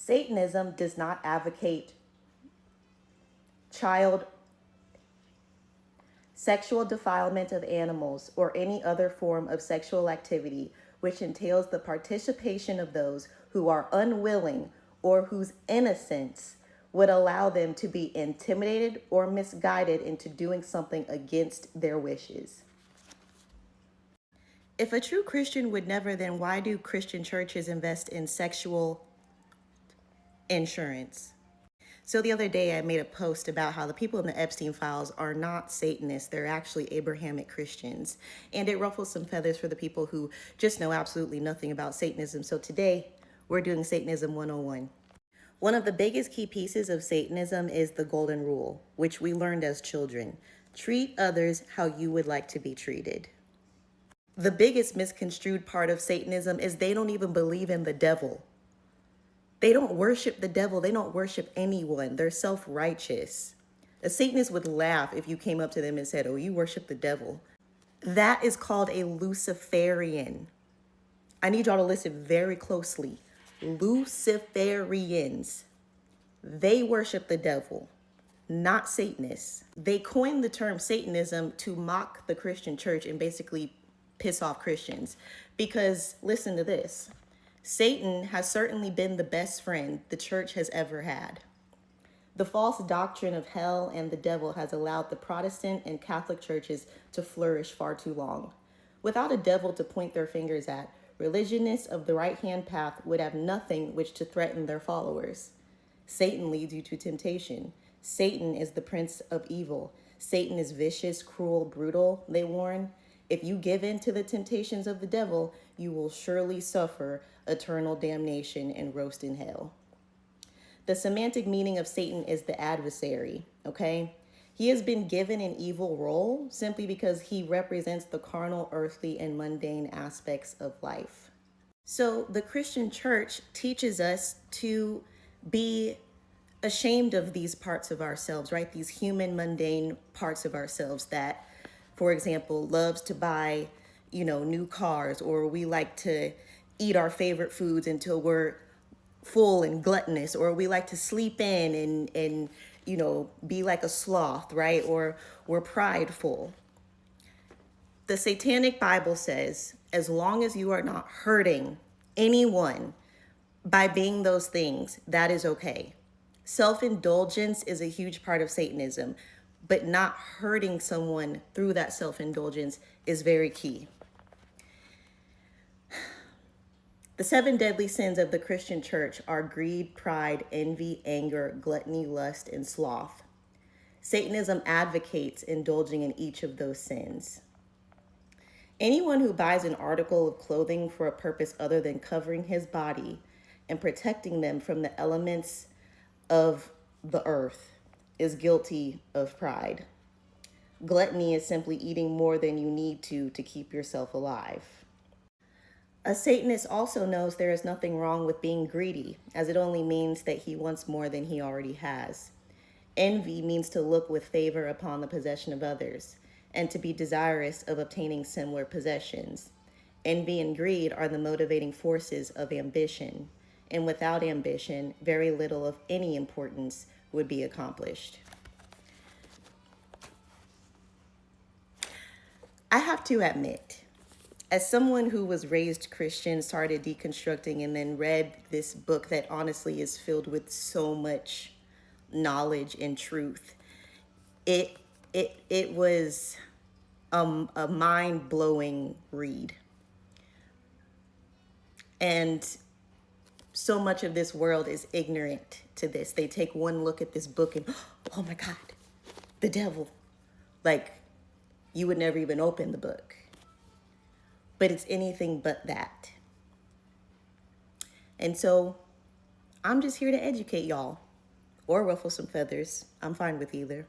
Satanism does not advocate child sexual defilement of animals or any other form of sexual activity which entails the participation of those who are unwilling or whose innocence would allow them to be intimidated or misguided into doing something against their wishes. If a true Christian would never, then why do Christian churches invest in sexual insurance? So the other day I made a post about how the people in the Epstein files are not Satanists. They're actually Abrahamic Christians. And it ruffles some feathers for the people who just know absolutely nothing about Satanism. So today we're doing Satanism 101. One of the biggest key pieces of Satanism is the golden rule, which we learned as children. Treat others how you would like to be treated. The biggest misconstrued part of Satanism is they don't even believe in the devil. They don't worship the devil. They don't worship anyone. They're self-righteous. A Satanist would laugh if you came up to them and said, oh, you worship the devil. That is called a Luciferian. I need y'all to listen very closely. Luciferians. They worship the devil, not Satanists. They coined the term Satanism to mock the Christian church and basically piss off Christians. Because listen to this. Satan has certainly been the best friend the church has ever had. The false doctrine of hell and the devil has allowed the Protestant and Catholic churches to flourish far too long. Without a devil to point their fingers at, religionists of the right-hand path would have nothing which to threaten their followers. Satan leads you to temptation. Satan is the prince of evil. Satan is vicious, cruel, brutal, they warn. If you give in to the temptations of the devil, you will surely suffer eternal damnation and roast in hell. The semantic meaning of Satan is the adversary, okay? He has been given an evil role simply because he represents the carnal, earthly, and mundane aspects of life. So the Christian church teaches us to be ashamed of these parts of ourselves, right? These human, mundane parts of ourselves that, for example, loves to buy, new cars, or we like to eat our favorite foods until we're full and gluttonous, or we like to sleep in and be like a sloth, right? Or we're prideful. The Satanic Bible says, as long as you are not hurting anyone by being those things, that is okay. Self-indulgence is a huge part of Satanism, but not hurting someone through that self-indulgence is very key. The 7 deadly sins of the Christian church are greed, pride, envy, anger, gluttony, lust, and sloth. Satanism advocates indulging in each of those sins. Anyone who buys an article of clothing for a purpose other than covering his body and protecting them from the elements of the earth is guilty of pride. Gluttony is simply eating more than you need to keep yourself alive. A Satanist also knows there is nothing wrong with being greedy, as it only means that he wants more than he already has. Envy means to look with favor upon the possession of others, and to be desirous of obtaining similar possessions. Envy and greed are the motivating forces of ambition, and without ambition, very little of any importance would be accomplished. I have to admit, as someone who was raised Christian, started deconstructing, and then read this book that honestly is filled with so much knowledge and truth, it was a mind-blowing read. And so much of this world is ignorant to this. They take one look at this book and, oh my God, the devil. Like, you would never even open the book. But it's anything but that. And so I'm just here to educate y'all or ruffle some feathers. I'm fine with either.